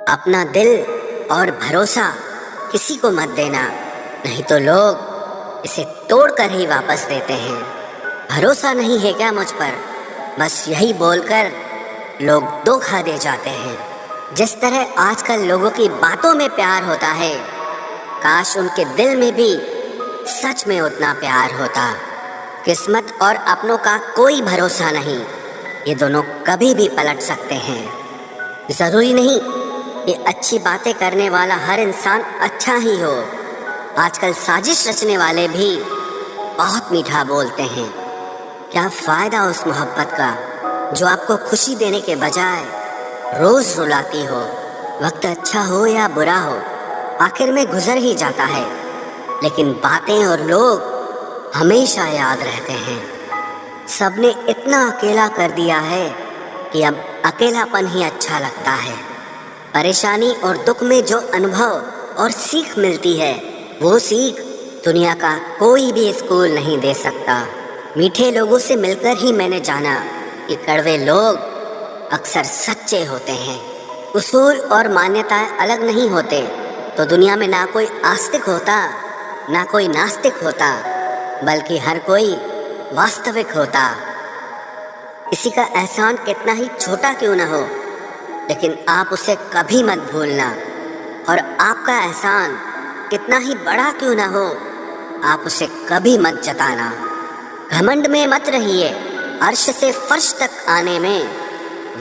اپنا دل اور بھروسہ کسی کو مت دینا، نہیں تو لوگ اسے توڑ کر ہی واپس دیتے ہیں۔ بھروسہ نہیں ہے کیا مجھ پر؟ بس یہی بول کر لوگ دھوکا دے جاتے ہیں۔ جس طرح آج کل لوگوں کی باتوں میں پیار ہوتا ہے، کاش ان کے دل میں بھی سچ میں اتنا پیار ہوتا۔ قسمت اور اپنوں کا کوئی بھروسہ نہیں، یہ دونوں کبھی بھی پلٹ سکتے ہیں۔ ضروری نہیں کہ اچھی باتیں کرنے والا ہر انسان اچھا ہی ہو۔ آج کل سازش رچنے والے بھی بہت میٹھا بولتے ہیں۔ کیا فائدہ اس محبت کا جو آپ کو خوشی دینے کے بجائے روز رلاتی ہو؟ وقت اچھا ہو یا برا ہو، آخر میں گزر ہی جاتا ہے، لیکن باتیں اور لوگ ہمیشہ یاد رہتے ہیں۔ سب نے اتنا اکیلا کر دیا ہے کہ اب اکیلا پن ہی اچھا لگتا ہے۔ پریشانی اور دکھ میں جو انبھو اور سیکھ ملتی ہے، وہ سیکھ دنیا کا کوئی بھی اسکول نہیں دے سکتا۔ میٹھے لوگوں سے مل کر ہی میں نے جانا کہ کڑوے لوگ اکثر سچے ہوتے ہیں۔ اصول اور مانیتائیں الگ نہیں ہوتے تو دنیا میں نہ کوئی آستک ہوتا نہ کوئی ناستک ہوتا، بلکہ ہر کوئی واستوک ہوتا۔ کسی کا احسان کتنا ہی چھوٹا کیوں نہ ہو، لیکن آپ اسے کبھی مت بھولنا، اور آپ کا احسان کتنا ہی بڑا کیوں نہ ہو، آپ اسے کبھی مت جتانا۔ گھمنڈ میں مت رہیے، عرش سے فرش تک آنے میں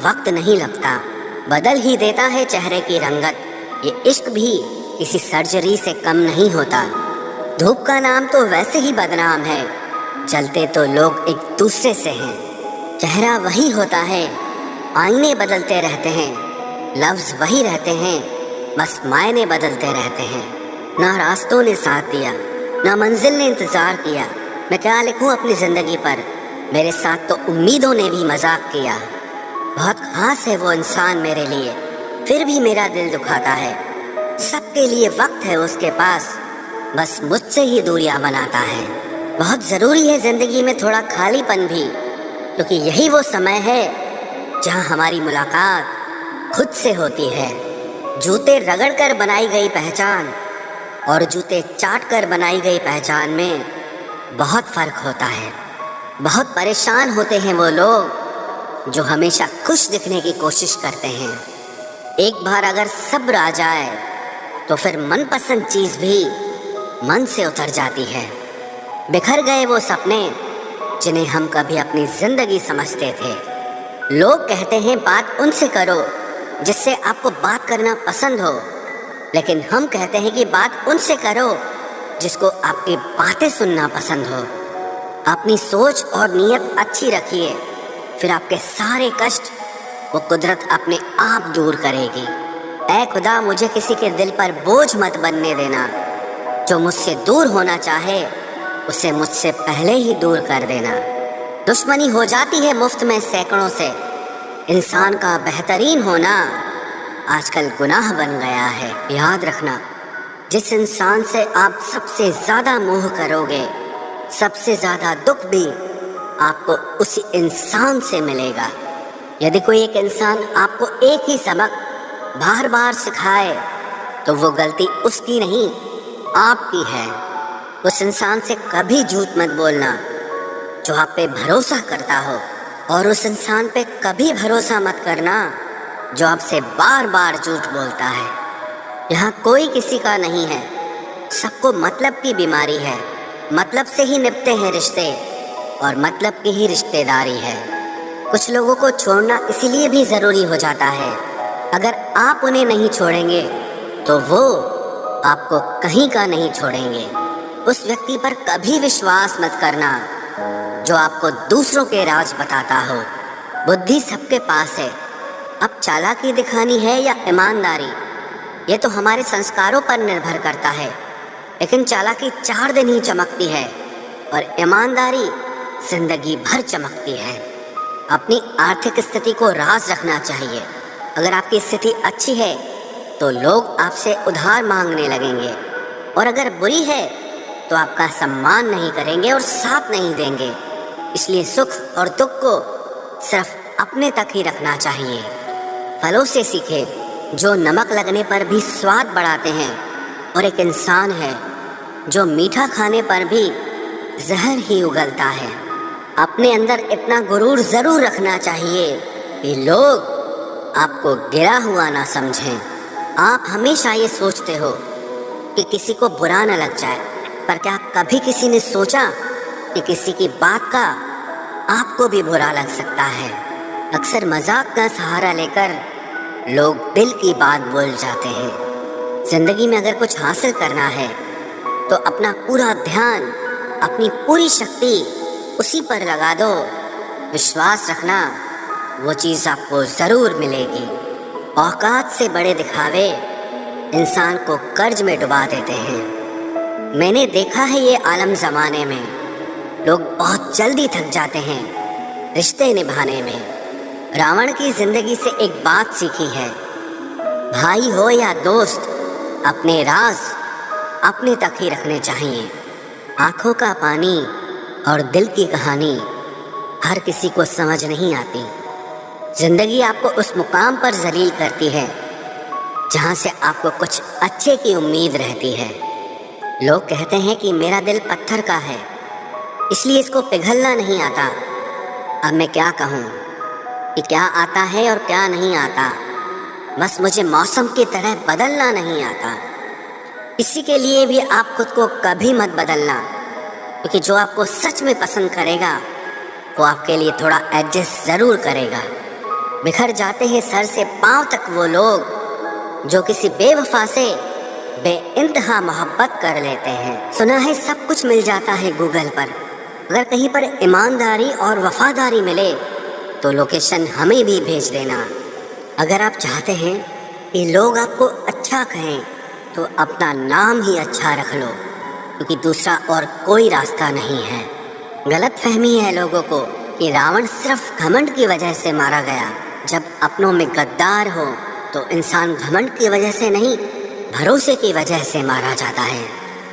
وقت نہیں لگتا، بدل ہی دیتا ہے چہرے کی رنگت۔ یہ عشق بھی کسی سرجری سے کم نہیں ہوتا۔ دھوپ کا نام تو ویسے ہی بدنام ہے، جلتے تو لوگ ایک دوسرے سے ہیں۔ چہرہ وہی ہوتا ہے، آئینے بدلتے رہتے ہیں، لفظ وہی رہتے ہیں، بس معنی بدلتے رہتے ہیں۔ نہ راستوں نے ساتھ دیا، نہ منزل نے انتظار کیا، میں کیا لکھوں اپنی زندگی پر؟ میرے ساتھ تو امیدوں نے بھی مذاق کیا۔ بہت خاص ہے وہ انسان میرے لیے، پھر بھی میرا دل دکھاتا ہے۔ سب کے لیے وقت ہے اس کے پاس، بس مجھ سے ہی دوریاں بناتا ہے۔ بہت ضروری ہے زندگی میں تھوڑا خالی پن بھی، کیونکہ یہی وہ سمے ہے جہاں ہماری ملاقات خود سے ہوتی ہے۔ جوتے رگڑ کر بنائی گئی پہچان اور جوتے چاٹ کر بنائی گئی پہچان میں بہت فرق ہوتا ہے۔ بہت پریشان ہوتے ہیں وہ لوگ جو ہمیشہ خوش دکھنے کی کوشش کرتے ہیں۔ ایک بار اگر صبر آ جائے تو پھر من پسند چیز بھی من سے اتر جاتی ہے۔ بکھر گئے وہ سپنے جنہیں ہم کبھی اپنی زندگی سمجھتے تھے۔ لوگ کہتے ہیں بات ان سے کرو جس سے آپ کو بات کرنا پسند ہو، لیکن ہم کہتے ہیں کہ بات ان سے کرو جس کو آپ کی باتیں سننا پسند ہو۔ اپنی سوچ اور نیت اچھی رکھیے، پھر آپ کے سارے کشٹ وہ قدرت اپنے آپ دور کرے گی۔ اے خدا، مجھے کسی کے دل پر بوجھ مت بننے دینا۔ جو مجھ سے دور ہونا چاہے اسے مجھ سے پہلے ہی دور کر دینا۔ دشمنی ہو جاتی ہے مفت میں سینکڑوں سے، انسان کا بہترین ہونا آج کل گناہ بن گیا ہے۔ یاد رکھنا، جس انسان سے آپ سب سے زیادہ موہ کرو گے، سب سے زیادہ دکھ بھی آپ کو اسی انسان سے ملے گا۔ یدی کوئی ایک انسان آپ کو ایک ہی سبق بار بار سکھائے تو وہ غلطی اس کی نہیں، آپ کی ہے۔ اس انسان سے کبھی جھوٹ مت بولنا جو آپ پہ بھروسہ کرتا ہو، اور اس انسان پہ کبھی بھروسہ مت کرنا جو آپ سے بار بار جھوٹ بولتا ہے۔ یہاں کوئی کسی کا نہیں ہے، سب کو مطلب کی بیماری ہے۔ مطلب سے ہی نبھتے ہیں رشتے، اور مطلب کی ہی رشتہ داری ہے۔ کچھ لوگوں کو چھوڑنا اسی لیے بھی ضروری ہو جاتا ہے، اگر آپ انہیں نہیں چھوڑیں گے تو وہ آپ کو کہیں کا نہیں چھوڑیں گے۔ اس ویکتی پر کبھی وشواس مت کرنا جو آپ کو دوسروں کے راز بتاتا ہو۔ بدھی سب کے پاس ہے، اب چالاکی دکھانی ہے یا ایمانداری، یہ تو ہمارے سنسکاروں پر نربھر کرتا ہے۔ لیکن چالاکی 4 دن ہی چمکتی ہے اور ایمانداری زندگی بھر چمکتی ہے۔ اپنی آرتھک استھتی کو راز رکھنا چاہیے۔ اگر آپ کی استھتی اچھی ہے تو لوگ آپ سے ادھار مانگنے لگیں گے، اور اگر بری ہے تو آپ کا سمان نہیں کریں گے اور ساتھ نہیں دیں گے۔ اس لیے سکھ اور دکھ کو صرف اپنے تک ہی رکھنا چاہیے۔ پھلوں سے سیکھے، जो नमक लगने पर भी स्वाद बढ़ाते हैं, और एक इंसान है जो मीठा खाने पर भी जहर ही उगलता है। अपने अंदर इतना गुरूर ज़रूर रखना चाहिए कि लोग आपको गिरा हुआ ना समझें। आप हमेशा ये सोचते हो कि किसी को बुरा न लग जाए, पर क्या कभी किसी ने सोचा कि किसी की बात का आपको भी बुरा लग सकता है? अक्सर मजाक का सहारा लेकर लोग दिल की बात बोल जाते हैं। जिंदगी में अगर कुछ हासिल करना है तो अपना पूरा ध्यान, अपनी पूरी शक्ति उसी पर लगा दो। विश्वास रखना, वो चीज़ आपको ज़रूर मिलेगी। औकात से बड़े दिखावे इंसान को कर्ज में डुबा देते हैं। मैंने देखा है ये आलम ज़माने में लोग बहुत जल्दी थक जाते हैं रिश्ते निभाने में। रावण की ज़िंदगी से एक बात सीखी है, भाई हो या दोस्त, अपने राज अपने तक ही रखने चाहिए। आँखों का पानी और दिल की कहानी हर किसी को समझ नहीं आती। ज़िंदगी आपको उस मुकाम पर जलील करती है जहाँ से आपको कुछ अच्छे की उम्मीद रहती है। लोग कहते हैं कि मेरा दिल पत्थर का है, इसलिए इसको पिघलना नहीं आता। अब मैं क्या कहूँ कि क्या आता है और क्या नहीं आता। बस मुझे मौसम की तरह बदलना नहीं आता। इसी के लिए भी आप खुद को कभी मत बदलना, क्योंकि जो आपको सच में पसंद करेगा वो आपके लिए थोड़ा एडजस्ट ज़रूर करेगा। बिखर जाते हैं सर से पांव तक वो लोग जो किसी बेवफा से बेइंतहा मोहब्बत कर लेते हैं। सुना है सब कुछ मिल जाता है गूगल पर, अगर कहीं पर ईमानदारी और वफादारी मिले तो लोकेशन हमें भी भेज देना। अगर आप चाहते हैं कि लोग आपको अच्छा कहें तो अपना नाम ही अच्छा रख लो, क्योंकि दूसरा और कोई रास्ता नहीं है। गलत फहमी है लोगों को कि रावण सिर्फ घमंड की वजह से मारा गया। जब अपनों में गद्दार हो तो इंसान घमंड की वजह से नहीं, भरोसे की वजह से मारा जाता है।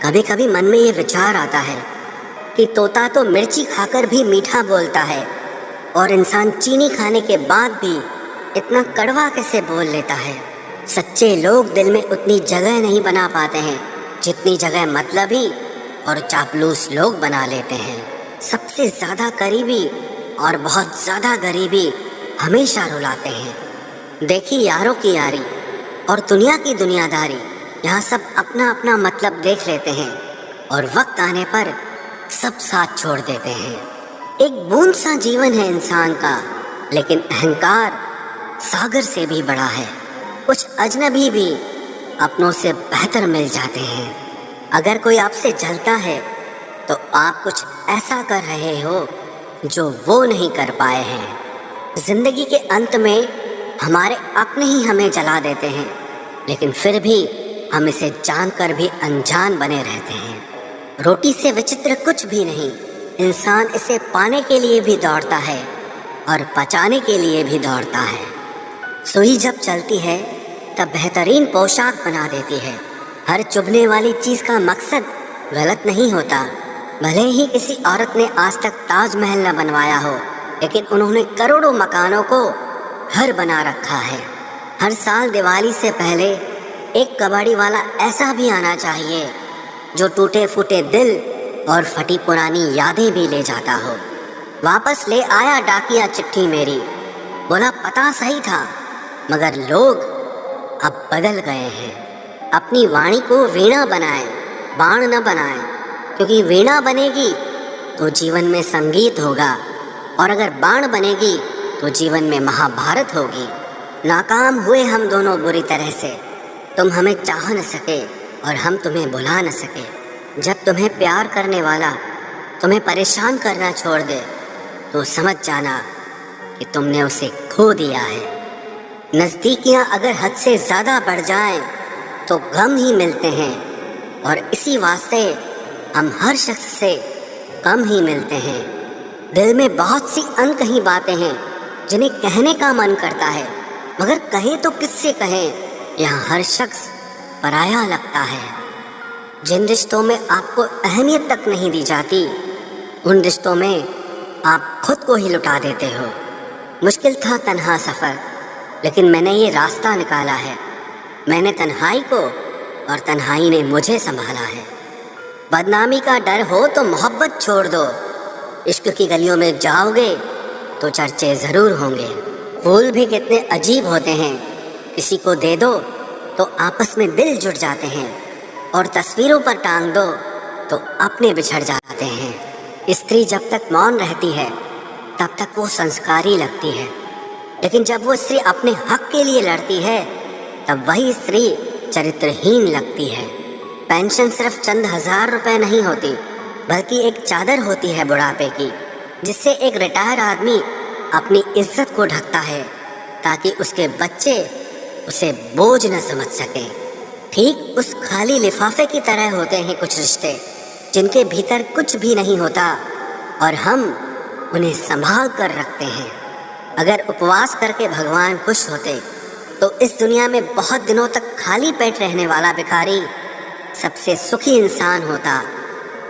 कभी कभी मन में ये विचार आता है कि तोता तो मिर्ची खाकर भी मीठा बोलता है, और इंसान चीनी खाने के बाद भी इतना कड़वा कैसे बोल लेता है। सच्चे लोग दिल में उतनी जगह नहीं बना पाते हैं जितनी जगह मतलबी और चापलूस लोग बना लेते हैं। सबसे ज़्यादा करीबी और बहुत ज़्यादा गरीबी हमेशा रुलाते हैं। देखी यारों की यारी और दुनिया की दुनियादारी, यहाँ सब अपना अपना मतलब देख लेते हैं और वक्त आने पर सब साथ छोड़ देते हैं। एक बूंद सा जीवन है इंसान का, लेकिन अहंकार सागर से भी बड़ा है। कुछ अजनबी भी अपनों से बेहतर मिल जाते हैं। अगर कोई आपसे जलता है तो आप कुछ ऐसा कर रहे हो जो वो नहीं कर पाए हैं। जिंदगी के अंत में हमारे अपने ही हमें जला देते हैं, लेकिन फिर भी हम इसे जानकर भी अनजान बने रहते हैं। रोटी से विचित्र कुछ भी नहीं, इंसान इसे पाने के लिए भी दौड़ता है और पचाने के लिए भी दौड़ता है। सुई जब चलती है तब बेहतरीन पोशाक बना देती है। हर चुभने वाली चीज़ का मकसद गलत नहीं होता। भले ही किसी औरत ने आज तक ताजमहल न बनवाया हो, लेकिन उन्होंने करोड़ों मकानों को घर बना रखा है। हर साल दिवाली से पहले एक कबाड़ी वाला ऐसा भी आना चाहिए जो टूटे फूटे दिल और फटी पुरानी यादें भी ले जाता हो। वापस ले आया डाकिया चिट्ठी मेरी, बोला पता सही था मगर लोग अब बदल गए हैं। अपनी वाणी को वीणा बनाए, बाण न बनाए, क्योंकि वीणा बनेगी तो जीवन में संगीत होगा, और अगर बाण बनेगी तो जीवन में महाभारत होगी। नाकाम हुए हम दोनों बुरी तरह से, तुम हमें चाह न सके और हम तुम्हें भुला न सके। जब तुम्हें प्यार करने वाला तुम्हें परेशान करना छोड़ दे तो समझ जाना कि तुमने उसे खो दिया है। नज़दीकियाँ अगर हद से ज़्यादा बढ़ जाएं तो गम ही मिलते हैं, और इसी वास्ते हम हर शख्स से कम ही मिलते हैं। दिल में बहुत सी अनकही बातें हैं जिन्हें कहने का मन करता है, मगर कहें तो किससे कहें। यहाँ हर शख्स पराया लगता है। जिन रिश्तों में आपको अहमियत तक नहीं दी जाती, उन रिश्तों में आप खुद को ही लुटा देते हो। मुश्किल था तन्हा सफ़र, लेकिन मैंने ये रास्ता निकाला है। میں نے تنہائی کو اور تنہائی نے مجھے سنبھالا ہے۔ بدنامی کا ڈر ہو تو محبت چھوڑ دو، عشق کی گلیوں میں جاؤ گے تو چرچے ضرور ہوں گے۔ پھول بھی کتنے عجیب ہوتے ہیں، کسی کو دے دو تو آپس میں دل جڑ جاتے ہیں، اور تصویروں پر ٹانگ دو تو اپنے بچھڑ جاتے ہیں۔ استری جب تک مون رہتی ہے تب تک وہ سنسکاری لگتی ہے، لیکن جب وہ استری اپنے حق کے لیے لڑتی ہے تب وہی استری چرترہین لگتی ہے۔ پینشن صرف چند ہزار روپے نہیں ہوتی، بلکہ ایک چادر ہوتی ہے بڑھاپے کی، جس سے ایک ریٹائر آدمی اپنی عزت کو ڈھکتا ہے تاکہ اس کے بچے اسے بوجھ نہ سمجھ سکیں۔ ٹھیک اس خالی لفافے کی طرح ہوتے ہیں کچھ رشتے جن کے بھیتر کچھ بھی نہیں ہوتا اور ہم انہیں سنبھال کر رکھتے ہیں۔ اگر اپواس کر کے بھگوان خوش ہوتے تو اس دنیا میں بہت دنوں تک خالی پیٹ رہنے والا بھکاری سب سے سکھی انسان ہوتا۔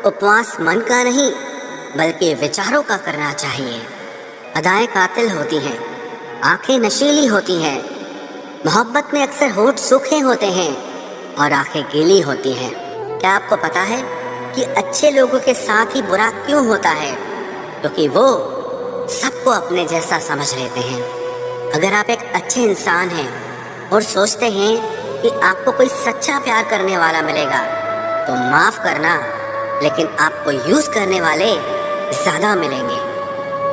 اپواس من کا نہیں بلکہ وچاروں کا کرنا چاہیے۔ ادائیں قاتل ہوتی ہیں، آنکھیں نشیلی ہوتی ہیں، محبت میں اکثر ہونٹ سوکھے ہوتے ہیں اور آنکھیں گیلی ہوتی ہیں۔ کیا آپ کو پتا ہے کہ اچھے لوگوں کے ساتھ ہی برا کیوں ہوتا ہے؟ کیونکہ وہ سب کو اپنے جیسا سمجھ لیتے ہیں۔ اگر آپ ایک اچھے انسان ہیں اور سوچتے ہیں کہ آپ کو کوئی سچا پیار کرنے والا ملے گا تو معاف کرنا، لیکن آپ کو یوز کرنے والے زیادہ ملیں گے۔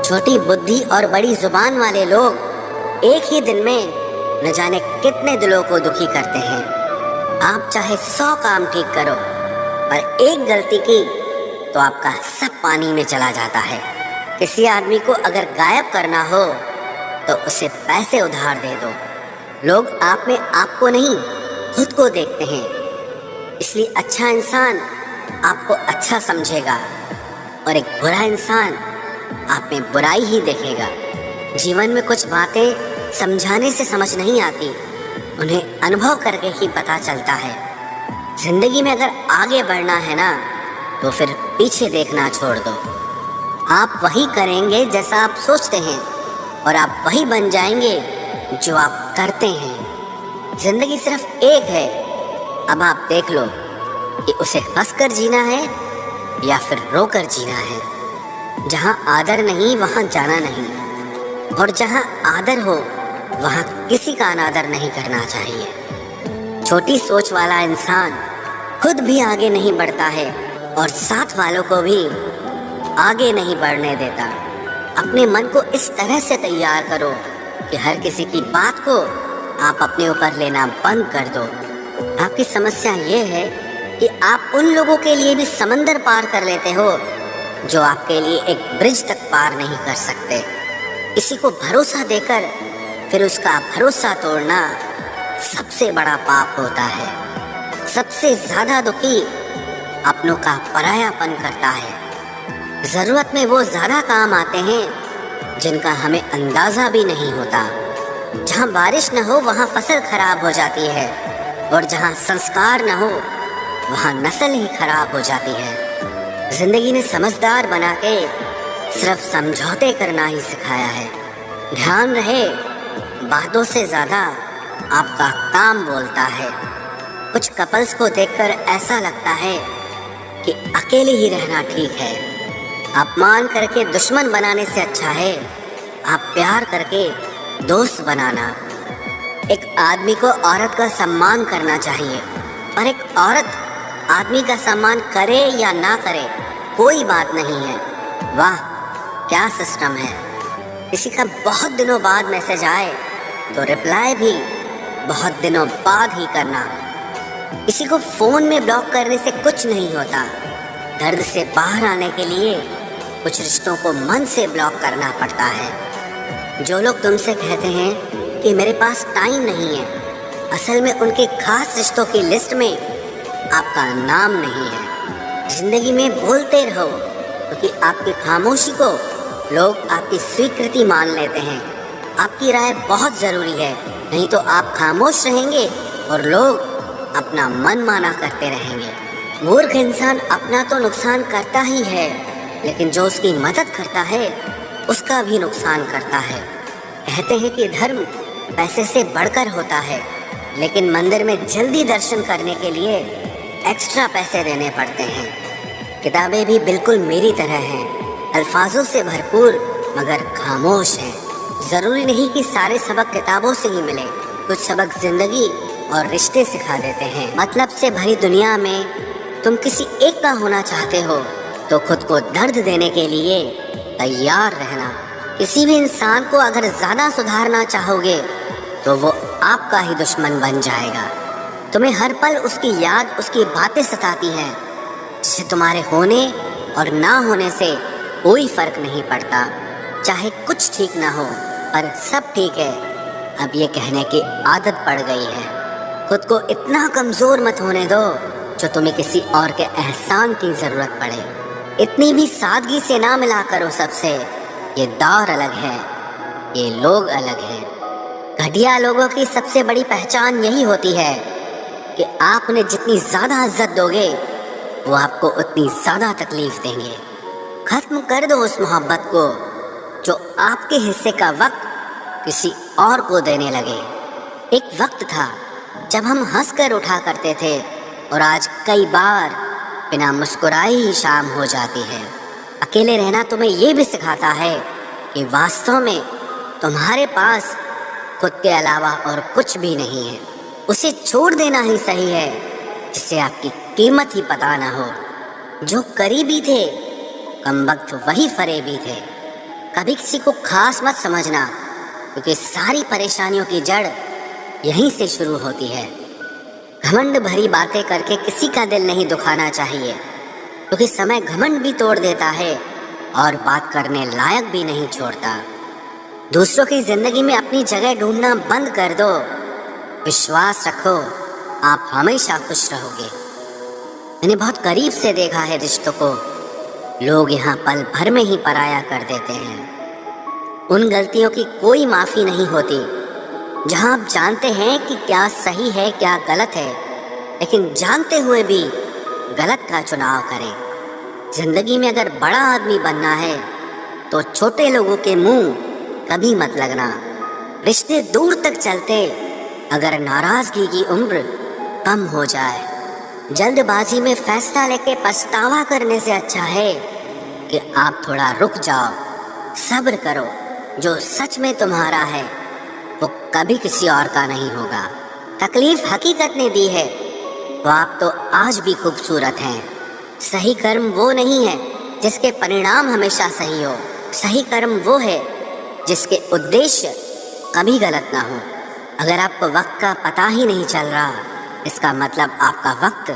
چھوٹی بدھی اور بڑی زبان والے لوگ ایک ہی دن میں نہ جانے کتنے دلوں کو دکھی کرتے ہیں۔ آپ چاہے 100 کام ٹھیک کرو پر ایک غلطی کی تو آپ کا سب پانی میں چلا جاتا ہے۔ کسی آدمی کو اگر غائب کرنا ہو تو اسے پیسے ادھار دے دو۔ لوگ آپ میں آپ کو نہیں خود کو دیکھتے ہیں، اس لیے اچھا انسان آپ کو اچھا سمجھے گا اور ایک برا انسان آپ میں برائی ہی دیکھے گا۔ جیون میں کچھ باتیں سمجھانے سے سمجھ نہیں آتی، انہیں انبھو کر کے ہی پتہ چلتا ہے۔ زندگی میں اگر آگے بڑھنا ہے نا تو پھر پیچھے دیکھنا چھوڑ دو۔ آپ وہی کریں گے جیسا آپ سوچتے ہیں اور آپ وہی بن جائیں گے جو آپ کرتے ہیں۔ زندگی صرف ایک ہے، اب آپ دیکھ لو کہ اسے ہنس کر جینا ہے یا پھر رو کر جینا ہے۔ جہاں آدر نہیں وہاں جانا نہیں، اور جہاں آدر ہو وہاں کسی کا انادر نہیں کرنا چاہیے۔ چھوٹی سوچ والا انسان خود بھی آگے نہیں بڑھتا ہے اور ساتھ والوں کو بھی آگے نہیں بڑھنے دیتا۔ اپنے من کو اس طرح سے تیار کرو کہ ہر کسی کی بات کو آپ اپنے اوپر لینا بند کر دو۔ آپ کی سمسیا یہ ہے کہ آپ ان لوگوں کے لیے بھی سمندر پار کر لیتے ہو جو آپ کے لیے ایک برج تک پار نہیں کر سکتے۔ کسی کو بھروسہ دے کر پھر اس کا بھروسہ توڑنا سب سے بڑا پاپ ہوتا ہے۔ سب سے زیادہ دکھی اپنوں کا پرایا پن کرتا ہے۔ ضرورت میں وہ زیادہ کام آتے ہیں جن کا ہمیں اندازہ بھی نہیں ہوتا۔ جہاں بارش نہ ہو وہاں فصل خراب ہو جاتی ہے، اور جہاں سنسکار نہ ہو وہاں نسل ہی خراب ہو جاتی ہے۔ زندگی نے سمجھدار بنا کے صرف سمجھوتے کرنا ہی سکھایا ہے۔ دھیان رہے باتوں سے زیادہ آپ کا کام بولتا ہے۔ کچھ کپلز کو دیکھ کر ایسا لگتا ہے کہ اکیلے ہی رہنا ٹھیک ہے۔ اپمان کر کے دشمن بنانے سے اچھا ہے آپ پیار کر کے دوست بنانا۔ ایک آدمی کو عورت کا سمان کرنا چاہیے، اور ایک عورت آدمی کا سمان کرے یا نہ کرے کوئی بات نہیں ہے۔ واہ کیا سسٹم ہے! کسی کا بہت دنوں بعد میسج آئے تو رپلائی بھی بہت دنوں بعد ہی کرنا۔ کسی کو فون میں بلاک کرنے سے کچھ نہیں ہوتا۔ درد سے باہر آنے کے لیے کچھ رشتوں کو من سے بلاک کرنا پڑتا ہے۔ جو لوگ تم سے کہتے ہیں کہ میرے پاس ٹائم نہیں ہے، اصل میں ان کے خاص رشتوں کی لسٹ میں آپ کا نام نہیں ہے۔ زندگی میں بولتے رہو، کیونکہ آپ کی خاموشی کو لوگ آپ کی سویکرتی مان لیتے ہیں۔ آپ کی رائے بہت ضروری ہے، نہیں تو آپ خاموش رہیں گے اور لوگ اپنا من مانا کرتے رہیں گے۔ مورخ انسان اپنا تو نقصان کرتا ہی ہے، لیکن جو اس کی مدد کرتا ہے اس کا بھی نقصان کرتا ہے۔ کہتے ہیں کہ دھرم پیسے سے بڑھ کر ہوتا ہے، लेकिन मंदिर में जल्दी दर्शन करने के लिए एक्स्ट्रा पैसे देने पड़ते हैं। किताबें भी बिल्कुल मेरी तरह हैं, अल्फाजों से भरपूर मगर खामोश हैं। ज़रूरी नहीं कि सारे सबक किताबों से ही मिले, कुछ सबक ज़िंदगी और रिश्ते सिखा देते हैं। मतलब से भरी दुनिया में तुम किसी एक का होना चाहते हो तो खुद को दर्द देने के लिए तैयार रहना। किसी भी इंसान को अगर ज़्यादा सुधारना चाहोगे तो वो आपका ही दुश्मन बन जाएगा। तुम्हें हर पल उसकी याद, उसकी बातें सताती हैं, जिससे तुम्हारे होने और ना होने से कोई फर्क नहीं पड़ता। चाहे कुछ ठीक ना हो पर सब ठीक है, अब ये कहने की आदत पड़ गई है। खुद को इतना कमज़ोर मत होने दो जो तुम्हें किसी और के एहसान की ज़रूरत पड़े। इतनी भी सादगी से ना मिला करो सबसे, ये दौर अलग है, ये लोग अलग हैं। घटिया लोगों की सबसे बड़ी पहचान यही होती है कि आप उन्हें जितनी ज़्यादा इज्जत दोगे वो आपको उतनी ज़्यादा तकलीफ़ देंगे। ख़त्म कर दो उस मोहब्बत को जो आपके हिस्से का वक्त किसी और को देने लगे। एक वक्त था जब हम हंसकर उठा करते थे और आज कई बार बिना मुस्कुराए ही शाम हो जाती है। अकेले रहना तुम्हें ये भी सिखाता है कि वास्तव में तुम्हारे पास खुद के अलावा और कुछ भी नहीं है। उसे छोड़ देना ही सही है जिससे आपकी कीमत ही पता ना हो। जो करीबी थे कमबख्त वही फरेबी थे। कभी किसी को खास मत समझना, क्योंकि सारी परेशानियों की जड़ यहीं से शुरू होती है। घमंड भरी बातें करके किसी का दिल नहीं दुखाना चाहिए, क्योंकि समय घमंड भी तोड़ देता है और बात करने लायक भी नहीं छोड़ता। दूसरों की जिंदगी में अपनी जगह ढूंढना बंद कर दो। विश्वास रखो, आप हमेशा खुश रहोगे। मैंने बहुत करीब से देखा है रिश्तों को, लोग यहाँ पल भर में ही पराया कर देते हैं। उन गलतियों की कोई माफ़ी नहीं होती जहाँ आप जानते हैं कि क्या सही है क्या गलत है, लेकिन जानते हुए भी गलत का चुनाव करें। ज़िंदगी में अगर बड़ा आदमी बनना है तो छोटे लोगों के मुंह कभी मत लगना। रिश्ते दूर तक चलते अगर नाराज़गी की उम्र कम हो जाए। जल्दबाजी में फैसला लेके पछतावा करने से अच्छा है कि आप थोड़ा रुक जाओ, सब्र करो। जो सच में तुम्हारा है वो कभी किसी और का नहीं होगा। तकलीफ हकीकत ने दी है तो आप तो आज भी खूबसूरत हैं। सही कर्म वो नहीं है जिसके परिणाम हमेशा सही हो। सही कर्म वो है जिसके उद्देश्य कभी गलत ना हो। अगर आपको वक्त का पता ही नहीं चल रहा, इसका मतलब आपका वक्त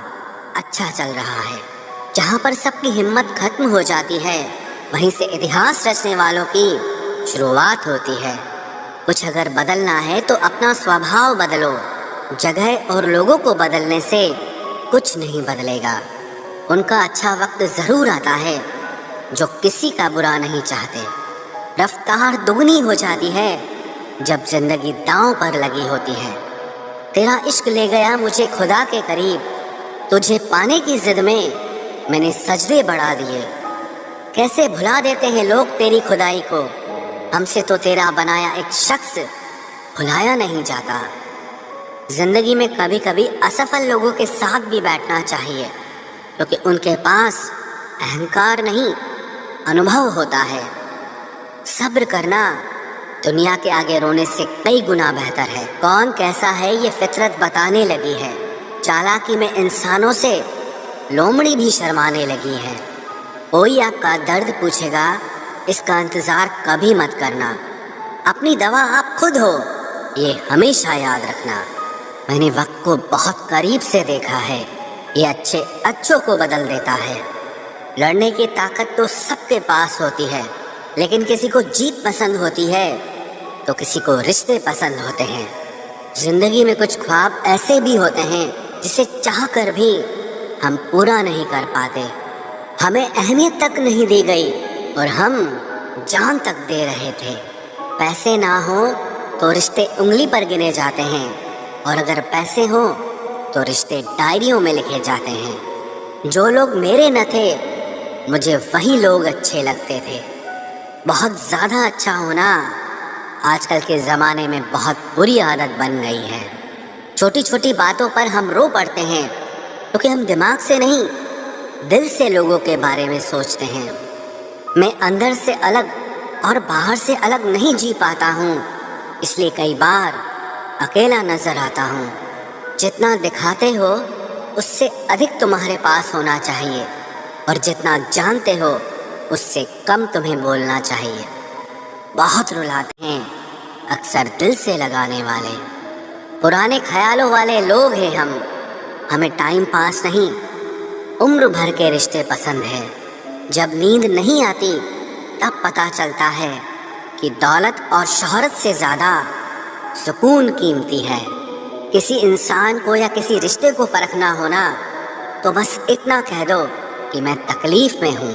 अच्छा चल रहा है। जहाँ पर सबकी हिम्मत खत्म हो जाती है, वहीं से इतिहास रचने वालों की शुरुआत होती है। कुछ अगर बदलना है तो अपना स्वभाव बदलो। जगह और लोगों को बदलने से कुछ नहीं बदलेगा। उनका अच्छा वक्त ज़रूर आता है जो किसी का बुरा नहीं चाहते। रफ्तार दुगनी हो जाती है जब जिंदगी दांव पर लगी होती है। तेरा इश्क ले गया मुझे खुदा के करीब, तुझे पाने की जिद में मैंने सजदे बढ़ा दिए। कैसे भुला देते हैं लोग तेरी खुदाई को, हमसे तो तेरा बनाया एक शख्स भुलाया नहीं जाता। जिंदगी में कभी कभी असफल लोगों के साथ भी बैठना चाहिए, क्योंकि उनके पास अहंकार नहीं अनुभव होता है। सब्र करना दुनिया के आगे रोने से कई गुना बेहतर है। कौन कैसा है ये फितरत बताने लगी है। चालाकी में इंसानों से लोमड़ी भी शर्माने लगी है। कोई आपका दर्द पूछेगा, इसका इंतज़ार कभी मत करना। अपनी दवा आप खुद हो, ये हमेशा याद रखना। मैंने वक्त को बहुत करीब से देखा है, ये अच्छे अच्छों को बदल देता है। लड़ने की ताकत तो सबके पास होती है, लेकिन किसी को जीत पसंद होती है तो किसी को रिश्ते पसंद होते हैं। जिंदगी में कुछ ख्वाब ऐसे भी होते हैं जिसे चाह कर भी हम पूरा नहीं कर पाते। हमें अहमियत तक नहीं दी गई और हम जान तक दे रहे थे। पैसे ना हो तो रिश्ते उंगली पर गिने जाते हैं, और अगर पैसे हो तो रिश्ते डायरियों में लिखे जाते हैं। जो लोग मेरे न थे मुझे वही लोग अच्छे लगते थे। बहुत ज़्यादा अच्छा होना आजकल के ज़माने में बहुत बुरी आदत बन गई है। छोटी छोटी बातों पर हम रो पड़ते हैं क्योंकि हम दिमाग से नहीं, दिल से लोगों के बारे में सोचते हैं। मैं अंदर से अलग और बाहर से अलग नहीं जी पाता हूँ, इसलिए कई बार अकेला नजर आता हूँ। जितना दिखाते हो उससे अधिक तुम्हारे पास होना चाहिए, और जितना जानते हो उससे कम तुम्हें बोलना चाहिए। बहुत रुलाते हैं अक्सर दिल से लगाने वाले, पुराने ख्यालों वाले लोग हैं हम। हमें टाइम पास नहीं, उम्र भर के रिश्ते पसंद है। जब नींद नहीं आती तब पता चलता है कि दौलत और शोहरत से ज़्यादा सुकून कीमती है। किसी इंसान को या किसी रिश्ते को परखना हो ना, तो बस इतना कह दो कि मैं तकलीफ में हूँ।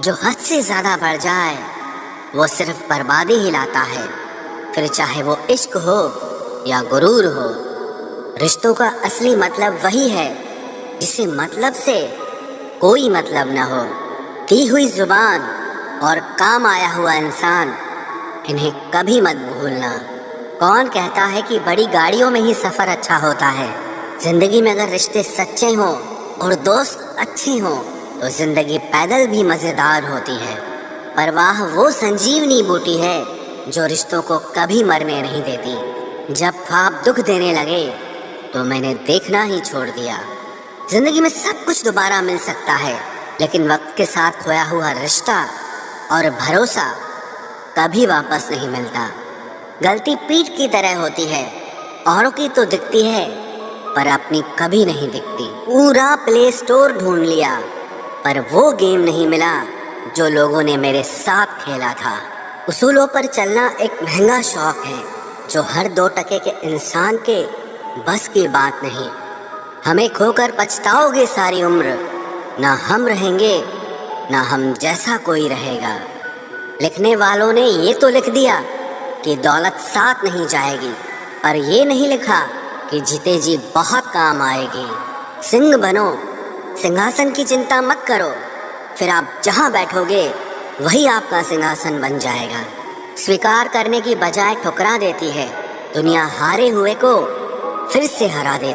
जो हद से ज़्यादा बढ़ जाए वो सिर्फ बर्बादी ही लाता है, फिर चाहे वो इश्क हो या गुरूर हो। रिश्तों का असली मतलब वही है जिसे मतलब से कोई मतलब न हो। दी हुई जुबान और काम आया हुआ इंसान, इन्हें कभी मत भूलना। कौन कहता है कि बड़ी गाड़ियों में ही सफ़र अच्छा होता है? ज़िंदगी में अगर रिश्ते सच्चे हों और दोस्त अच्छे हों तो ज़िंदगी पैदल भी मज़ेदार होती है। पर वाह वो संजीवनी बूटी है जो रिश्तों को कभी मरने नहीं देती। जब ख्वाब दुख देने लगे तो मैंने देखना ही छोड़ दिया। ज़िंदगी में सब कुछ दोबारा मिल सकता है, लेकिन वक्त के साथ खोया हुआ रिश्ता और भरोसा कभी वापस नहीं मिलता। गलती पीठ की तरह होती है, औरों की तो दिखती है पर अपनी कभी नहीं दिखती। पूरा प्ले स्टोर ढूंढ लिया पर वो गेम नहीं मिला जो लोगों ने मेरे साथ खेला था। उसूलों पर चलना एक महंगा शौक है जो हर 2 टके के इंसान के बस की बात नहीं। हमें खोकर पछताओगे सारी उम्र, ना हम रहेंगे ना हम जैसा कोई रहेगा। लिखने वालों ने ये तो लिख दिया कि दौलत साथ नहीं जाएगी, पर ये नहीं लिखा कि जीते जी बहुत काम आएगी। सिंह बनो, सिंहासन की चिंता मत करो, फिर आप जहाँ बैठोगे वही आपका सिंहासन बन जाएगा। स्वीकार करने की बजाय ठुकरा देती है दुनिया, हारे हुए को फिर से हरा देती।